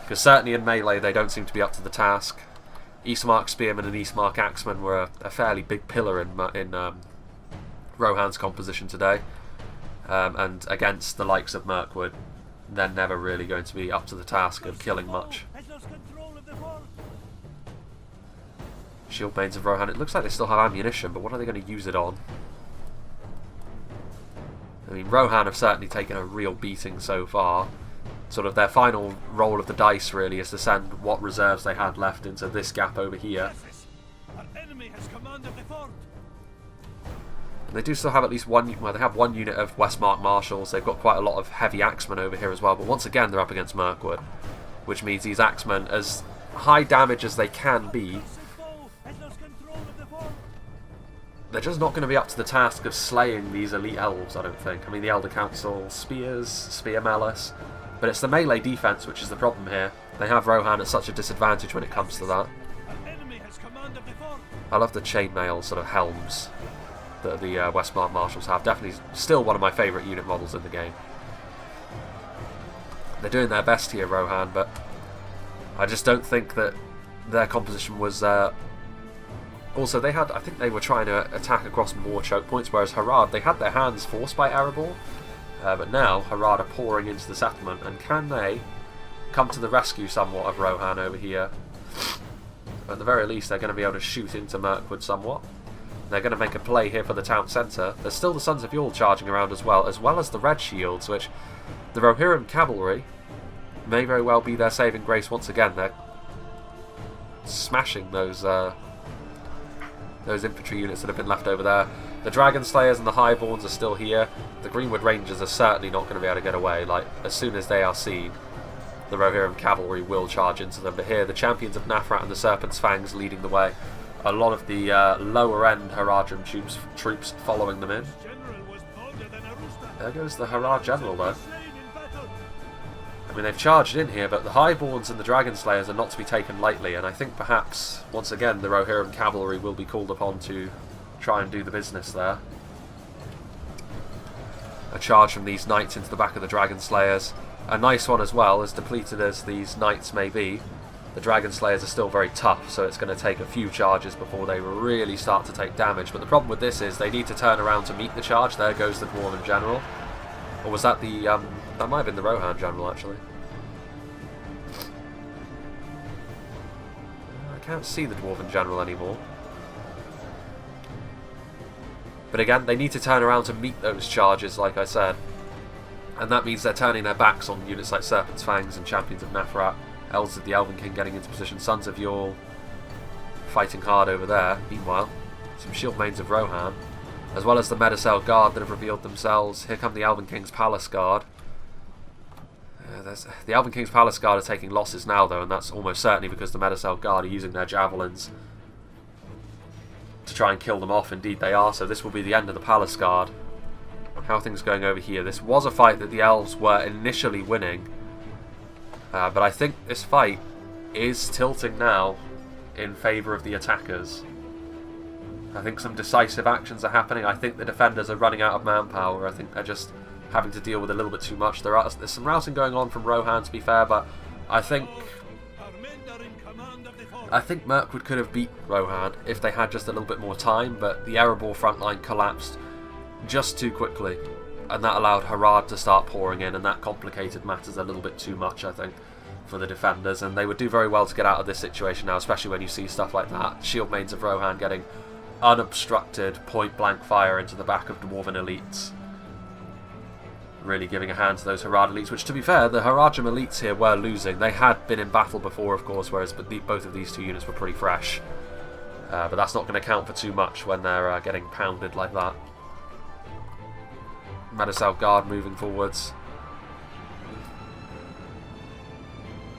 Because certainly in melee they don't seem to be up to the task. Eastmark Spearmen and Eastmark Axemen were a fairly big pillar in Rohan's composition today. And against the likes of Mirkwood, they're never really going to be up to the task of killing much. Shieldmanes of Rohan, it looks like they still have ammunition, but what are they going to use it on? I mean, Rohan have certainly taken a real beating so far. Sort of their final roll of the dice really is to send what reserves they had left into this gap over here. And they do still have at least one, well, they have one unit of Westmark Marshals. They've got quite a lot of heavy Axemen over here as well, but once again they're up against Mirkwood, which means these Axemen, as high damage as they can be, they're just not going to be up to the task of slaying these elite elves, I don't think. I mean, the Elder Council spears, spear malice, but it's the melee defense which is the problem here. They have Rohan at such a disadvantage when it comes to that. I love the chainmail sort of helms that the Westmark Marshals have. Definitely still one of my favourite unit models in the game. They're doing their best here, Rohan, but I just don't think that their composition was... Also, they had, I think they were trying to attack across more choke points, whereas Harad, they had their hands forced by Erebor, but now Harad are pouring into the settlement, and can they come to the rescue somewhat of Rohan over here? At the very least, they're going to be able to shoot into Mirkwood somewhat. They're going to make a play here for the town centre. There's still the Sons of Yule charging around as well as the Red Shields, which the Rohirrim cavalry may very well be their saving grace once again. They're smashing those infantry units that have been left over there. The Dragon Slayers and the Highborns are still here. The Greenwood Rangers are certainly not going to be able to get away. Like, as soon as they are seen, the Rohirrim cavalry will charge into them. But here, the Champions of Nafrat and the Serpent's Fangs leading the way. A lot of the lower-end Haradrim troops following them in. There goes the Harad General, though. I mean, they've charged in here, but the Highborns and the Dragon Slayers are not to be taken lightly, and I think perhaps, once again, the Rohirrim cavalry will be called upon to try and do the business there. A charge from these knights into the back of the Dragon Slayers. A nice one as well, as depleted as these knights may be. The Dragon Slayers are still very tough, so it's going to take a few charges before they really start to take damage. But the problem with this is they need to turn around to meet the charge. There goes the Dwarven General. Or was that the... that might have been the Rohan General, actually. I can't see the Dwarven General anymore. But again, they need to turn around to meet those charges, like I said. And that means they're turning their backs on units like Serpent's Fangs and Champions of Nafrat. Elves of the Elven King getting into position. Sons of Yule fighting hard over there. Meanwhile, some Shieldmanes of Rohan, as well as the Medicel Guard that have revealed themselves. Here come the Elven King's Palace Guard. The Elven King's Palace Guard are taking losses now, though, and that's almost certainly because the Medicel Guard are using their javelins to try and kill them off. Indeed they are, so this will be the end of the Palace Guard. How are things going over here? This was a fight that the elves were initially winning, but I think this fight is tilting now in favour of the attackers. I think some decisive actions are happening. I think the defenders are running out of manpower. I think they're just having to deal with a little bit too much. There's some routing going on from Rohan, to be fair, but I think I think Mirkwood could have beat Rohan if they had just a little bit more time, but the Erebor front line collapsed just too quickly, and that allowed Harad to start pouring in, and that complicated matters a little bit too much, I think, for the defenders, and they would do very well to get out of this situation now, especially when you see stuff like that. Shield mains of Rohan getting unobstructed point-blank fire into the back of Dwarven elites. Really giving a hand to those Harad elites, which, to be fair, the Haradrim elites here were losing. They had been in battle before, of course, whereas both of these two units were pretty fresh. But that's not going to count for too much when they're getting pounded like that. Medicel Guard moving forwards.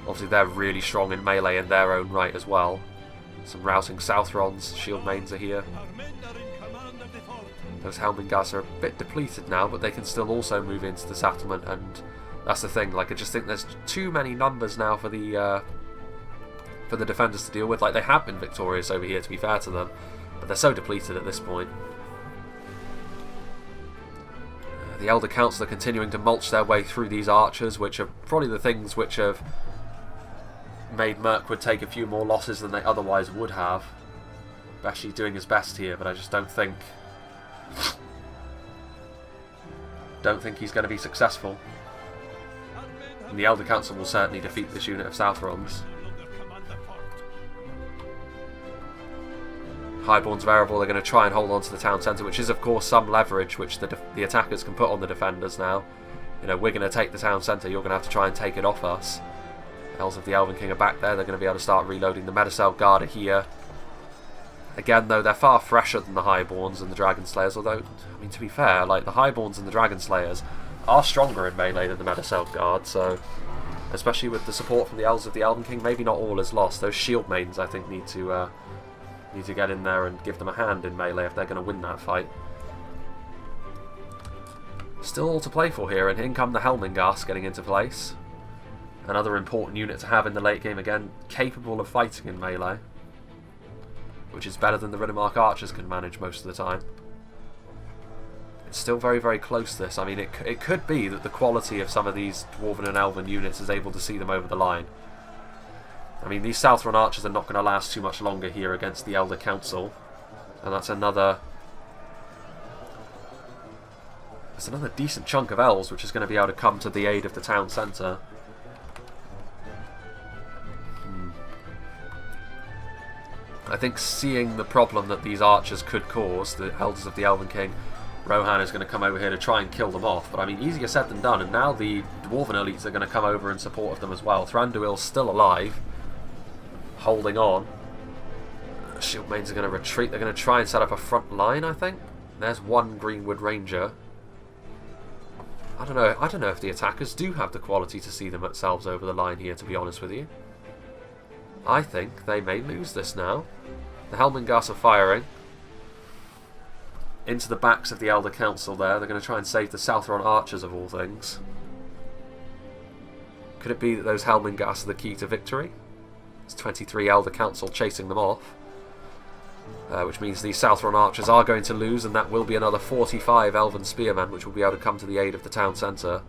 Obviously, they're really strong in melee in their own right as well. Some routing Southrons, shield mains are here. Those Helmingars are a bit depleted now, but they can still also move into the settlement, and that's the thing. Like, I just think there's too many numbers now for the defenders to deal with. Like, they have been victorious over here, to be fair to them, but they're so depleted at this point. The Elder Council are continuing to mulch their way through these archers, which are probably the things which have made Mirkwood take a few more losses than they otherwise would have. Beshi doing his best here, but I just don't think he's going to be successful. And the Elder Council will certainly defeat this unit of Southrons. Highborns of Erebor, they're going to try and hold on to the town centre, which is of course some leverage which the attackers can put on the defenders now. You know, we're going to take the town centre, you're going to have to try and take it off us. Elves of the Elven King are back there, they're going to be able to start reloading. The Medicel Guard are here. Again, though, they're far fresher than the Highborns and the Dragon Slayers, although, I mean, to be fair, like, the Highborns and the Dragon Slayers are stronger in melee than the Medicel Guard, so, especially with the support from the Elves of the Elven King, maybe not all is lost. Those shield mains, I think, need to get in there and give them a hand in melee if they're going to win that fight. Still all to play for here, and in come the Helmingars getting into place. Another important unit to have in the late game, again, capable of fighting in melee, which is better than the Riddermark archers can manage most of the time. It's still very, very close, this. I mean, it could be that the quality of some of these Dwarven and Elven units is able to see them over the line. I mean, these Southron archers are not going to last too much longer here against the Elder Council. And that's another decent chunk of elves which is going to be able to come to the aid of the town centre. I think seeing the problem that these archers could cause, the Elders of the Elven King, Rohan is going to come over here to try and kill them off. But I mean, easier said than done, and now the Dwarven elites are going to come over in support of them as well. Thranduil's still alive, holding on. Shield mains are going to retreat. They're going to try and set up a front line, I think. There's one Greenwood Ranger. I don't know if the attackers do have the quality to see themselves over the line here, to be honest with you. I think they may lose this now. The Helmingars are firing into the backs of the Elder Council there. They're going to try and save the Southron archers of all things. Could it be that those Helmingars are the key to victory? It's 23 Elder Council chasing them off. Which means these Southron archers are going to lose, and that will be another 45 Elven spearmen which will be able to come to the aid of the town centre.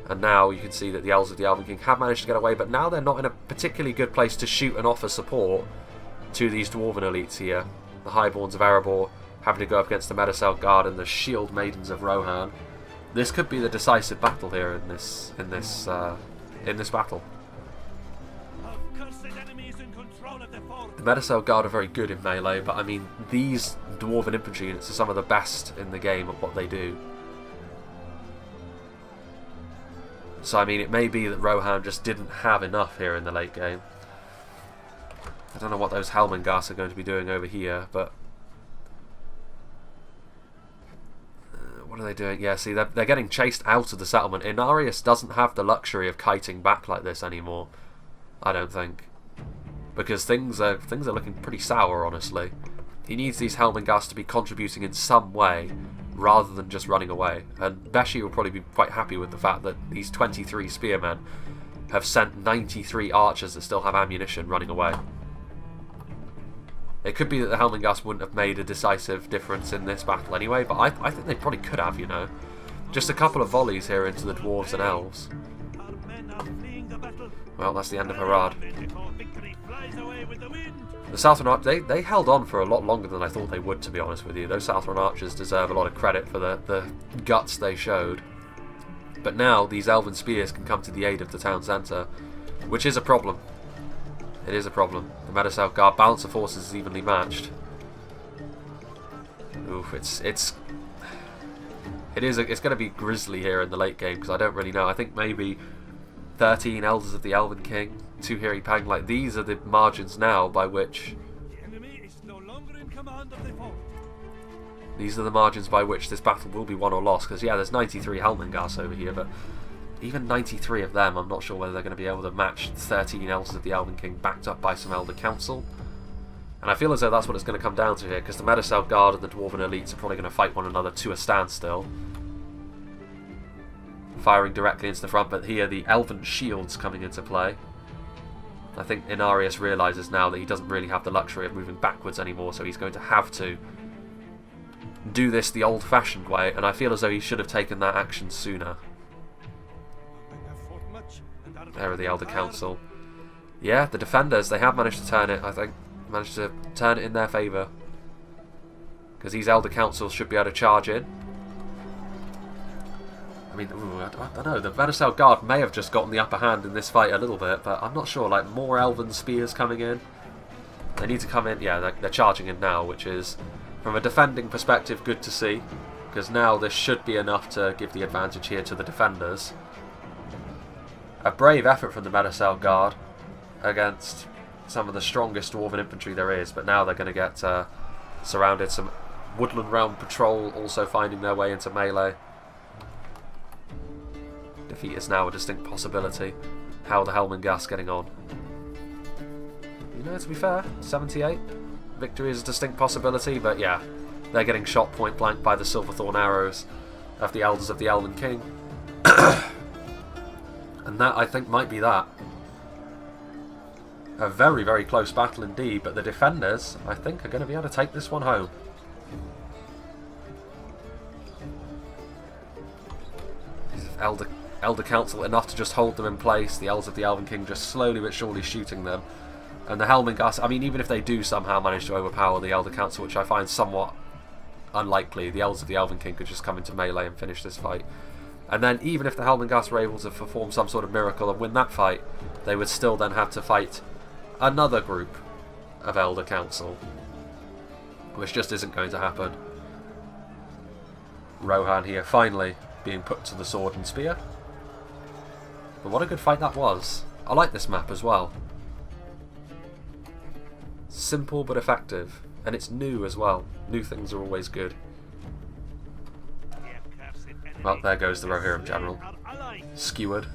And now you can see that the Elves of the Elven King have managed to get away, but now they're not in a particularly good place to shoot and offer support to these Dwarven elites here. The Highborns of Erebor having to go up against the Medicel Guard and the Shield Maidens of Rohan. This could be the decisive battle here in this battle. The Medicel Guard are very good in melee, but I mean, these Dwarven infantry units are some of the best in the game at what they do. So, I mean, it may be that Rohan just didn't have enough here in the late game. I don't know what those Helmingars are going to be doing over here, but... what are they doing? Yeah, see, they're getting chased out of the settlement. Inarius doesn't have the luxury of kiting back like this anymore, I don't think. Because things are looking pretty sour, honestly. He needs these Helmingars to be contributing in some way, rather than just running away. And Beshi will probably be quite happy with the fact that these 23 spearmen have sent 93 archers that still have ammunition running away. It could be that the Helmingars wouldn't have made a decisive difference in this battle anyway, but I think they probably could have, you know. Just a couple of volleys here into the dwarves and elves. Well, that's the end of Harad. The Southron they held on for a lot longer than I thought they would, to be honest with you. Those Southron archers deserve a lot of credit for the guts they showed. But now these elven spears can come to the aid of the town centre, which is a problem. It is a problem. The Medicell Guard balance of forces is evenly matched. Oof, it's going to be grisly here in the late game, because I don't really know. I think maybe 13 Elders of the Elven King, 2 Hiri Pang. Like, these are the margins now by which The enemy is no longer in command of the fort. these are the margins by which this battle will be won or lost. Because yeah, there's 93 Helmengars over here, but even 93 of them, I'm not sure whether they're going to be able to match 13 Elders of the Elven King backed up by some Elder Council. And I feel as though that's what it's going to come down to here, because the Medicell Guard and the Dwarven elites are probably going to fight one another to a standstill, firing directly into the front. But here the Elven shields coming into play. I think Inarius realises now that he doesn't really have the luxury of moving backwards anymore, so he's going to have to do this the old-fashioned way, and I feel as though he should have taken that action sooner. There are the Elder Council. Yeah, the defenders, they have managed to turn it, I think. Managed to turn it in their favour. Because these Elder Councils should be able to charge in. I mean, I don't know, the Medicell Guard may have just gotten the upper hand in this fight a little bit, but I'm not sure. Like, more Elven Spears coming in. They need to come in, yeah, they're charging in now, which is, from a defending perspective, good to see. Because now this should be enough to give the advantage here to the defenders. A brave effort from the Medicell Guard against some of the strongest Dwarven infantry there is, but now they're going to get surrounded. Some Woodland Realm Patrol also finding their way into melee. Defeat is now a distinct possibility. How are the Helmengars getting on? You know, to be fair, 78. Victory is a distinct possibility, but yeah, they're getting shot point blank by the Silverthorn arrows of the Elders of the Elven King. And that, I think, might be that. A very, very close battle indeed, but the defenders, I think, are going to be able to take this one home. Elder Council enough to just hold them in place. The Elders of the Elven King just slowly but surely shooting them. And the Helmengars, I mean, even if they do somehow manage to overpower the Elder Council, which I find somewhat unlikely, the Elders of the Elven King could just come into melee and finish this fight. And then even if the Helmengars were able to perform some sort of miracle and win that fight, they would still then have to fight another group of Elder Council, which just isn't going to happen. Rohan here finally being put to the sword and spear. But what a good fight that was. I like this map as well. Simple but effective, and it's new as well. New things are always good. Well, there goes the Rohirrim General. Skewered.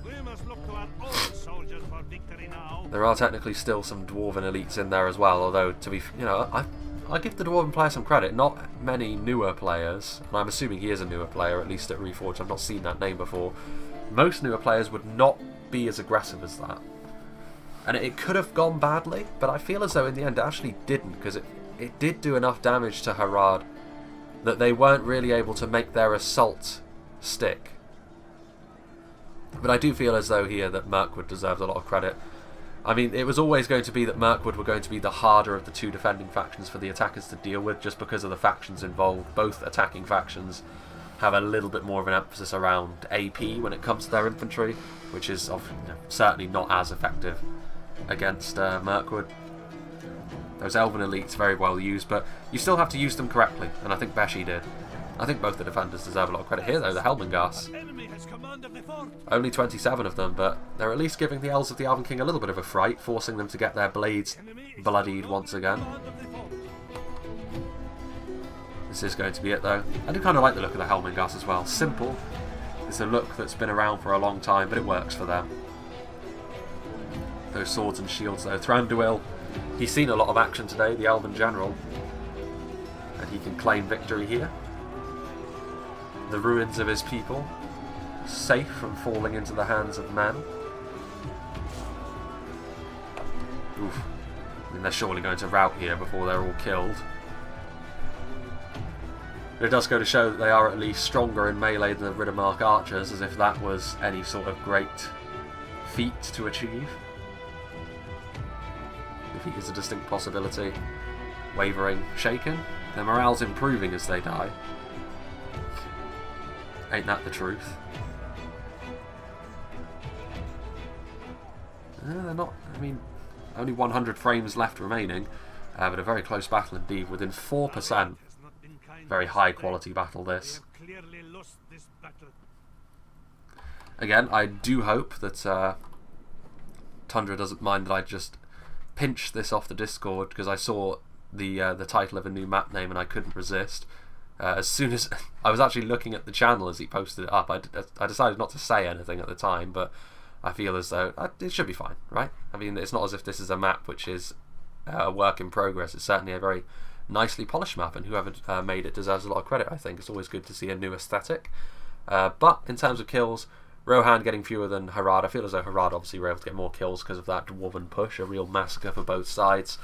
There are technically still some Dwarven elites in there as well, although, to be, you know, I give the Dwarven player some credit. Not many newer players, and I'm assuming he is a newer player, at least at Reforged. I've not seen that name before. Most newer players would not be as aggressive as that. And it could have gone badly, but I feel as though in the end it actually didn't, because it did do enough damage to Harad that they weren't really able to make their assault stick. But I do feel as though here that Mirkwood deserves a lot of credit. I mean, it was always going to be that Mirkwood were going to be the harder of the two defending factions for the attackers to deal with, just because of the factions involved. Both attacking factions have a little bit more of an emphasis around AP when it comes to their infantry, which is certainly not as effective against Mirkwood. Those Elven elites very well used, but you still have to use them correctly, and I think Beshi did. I think both the defenders deserve a lot of credit here, though. The Helmengars, only 27 of them, but they're at least giving the Elves of the Elven King a little bit of a fright, forcing them to get their blades bloodied once again. This is going to be it, though. I do kind of like the look of the Helmengars as well. Simple. It's a look that's been around for a long time, but it works for them. Those swords and shields, though. Thranduil, he's seen a lot of action today, the Elven General, and he can claim victory here. The ruins of his people, safe from falling into the hands of men. Oof. I mean, they're surely going to rout here before they're all killed. But it does go to show that they are at least stronger in melee than the Riddermark archers, as if that was any sort of great feat to achieve. defeat is a distinct possibility. Wavering, shaken. Their morale's improving as they die. Ain't that the truth? They're not, I mean, only 100 frames left remaining, but a very close battle indeed, within 4%. Very high quality battle this. Again, I do hope that Tundra doesn't mind that I just pinched this off the Discord, because I saw the title of a new map name and I couldn't resist. As soon as I was actually looking at the channel as he posted it up, I decided not to say anything at the time, but I feel as though it should be fine, right? I mean, it's not as if this is a map which is a work in progress. It's certainly a very nicely polished map, and whoever made it deserves a lot of credit, I think. It's always good to see a new aesthetic. But in terms of kills, Rohan getting fewer than Harad. I feel as though Harad obviously were able to get more kills because of that Dwarven push, a real massacre for both sides.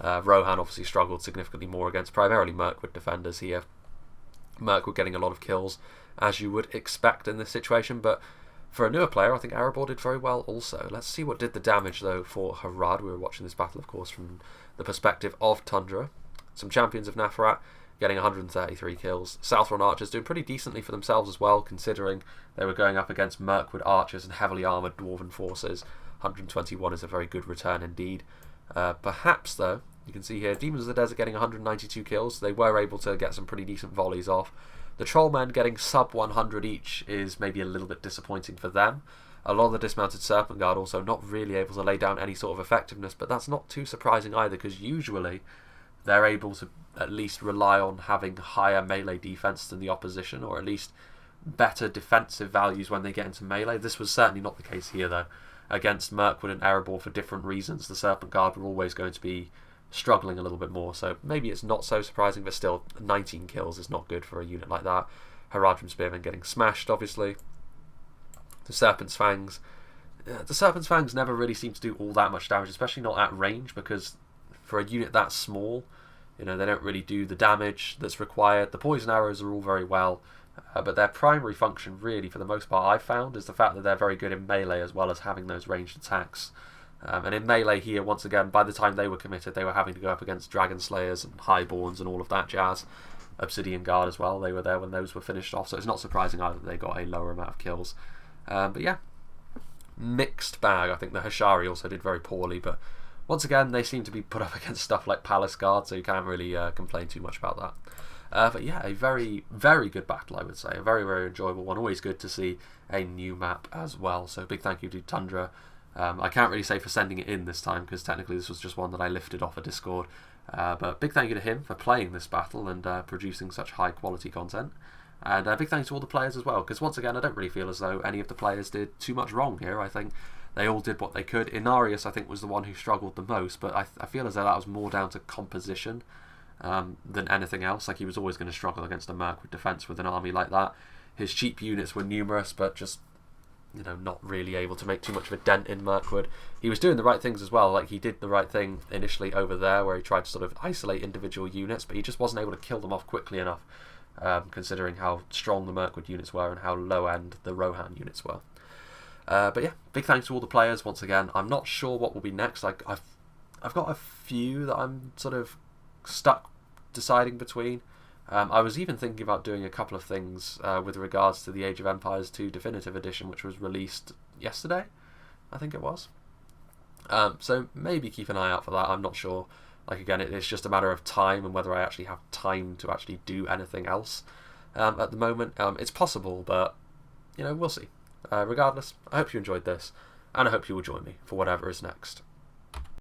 Rohan obviously struggled significantly more against primarily Mirkwood defenders here. Mirkwood getting a lot of kills, as you would expect in this situation, but for a newer player, I think Erebor did very well also. Let's see what did the damage, though, for Harad. We were watching this battle, of course, from the perspective of Tundra. Some champions of Nafarat getting 133 kills. Southron archers doing pretty decently for themselves as well, considering they were going up against Mirkwood archers and heavily armoured Dwarven forces. 121 is a very good return indeed. Perhaps, though, you can see here, Demons of the Desert getting 192 kills. They were able to get some pretty decent volleys off. The Trollmen getting sub 100 each is maybe a little bit disappointing for them. A lot of the dismounted Serpent Guard also not really able to lay down any sort of effectiveness, but that's not too surprising either, because usually they're able to at least rely on having higher melee defense than the opposition, or at least better defensive values when they get into melee. This was certainly not the case here, though. Against Mirkwood and Erebor, for different reasons, the Serpent Guard were always going to be struggling a little bit more, so maybe it's not so surprising, but still, 19 kills is not good for a unit like that. Haradrim Spearmen getting smashed, obviously. The Serpent's Fangs. The Serpent's Fangs never really seem to do all that much damage, especially not at range, because for a unit that small, you know, they don't really do the damage that's required. The poison arrows are all very well, but their primary function, really, for the most part, I've found, is the fact that they're very good in melee as well as having those ranged attacks. And in melee here, once again, by the time they were committed, they were having to go up against Dragon Slayers and Highborns and all of that jazz. Obsidian Guard as well, they were there when those were finished off, so it's not surprising either that they got a lower amount of kills. But yeah, mixed bag. I think the Hashari also did very poorly, but once again, they seem to be put up against stuff like Palace Guard, so you can't really complain too much about that. But yeah, a very, very good battle, I would say. A very, very enjoyable one. Always good to see a new map as well. So big thank you to Tundra. I can't really say for sending it in this time, because technically this was just one that I lifted off a Discord. But big thank you to him for playing this battle and producing such high quality content. And big thanks to all the players as well, because once again, I don't really feel as though any of the players did too much wrong here. I think they all did what they could. Inarius, I think, was the one who struggled the most, but I feel as though that was more down to composition than anything else. Like, he was always going to struggle against a Mirkwood defence with an army like that. His cheap units were numerous, but just, you know, not really able to make too much of a dent in Mirkwood. He was doing the right things as well. Like, he did the right thing initially over there, where he tried to sort of isolate individual units, but he just wasn't able to kill them off quickly enough, considering how strong the Mirkwood units were and how low end the Rohan units were. But yeah, big thanks to all the players once again. I'm not sure what will be next. Like, I've got a few that I'm sort of stuck deciding between. I was even thinking about doing a couple of things with regards to the Age of Empires 2 Definitive Edition, which was released yesterday, I think it was. So maybe keep an eye out for that. I'm not sure. Like, again, it's just a matter of time and whether I actually have time to actually do anything else at the moment. It's possible, but, you know, we'll see. Regardless, I hope you enjoyed this, and I hope you will join me for whatever is next.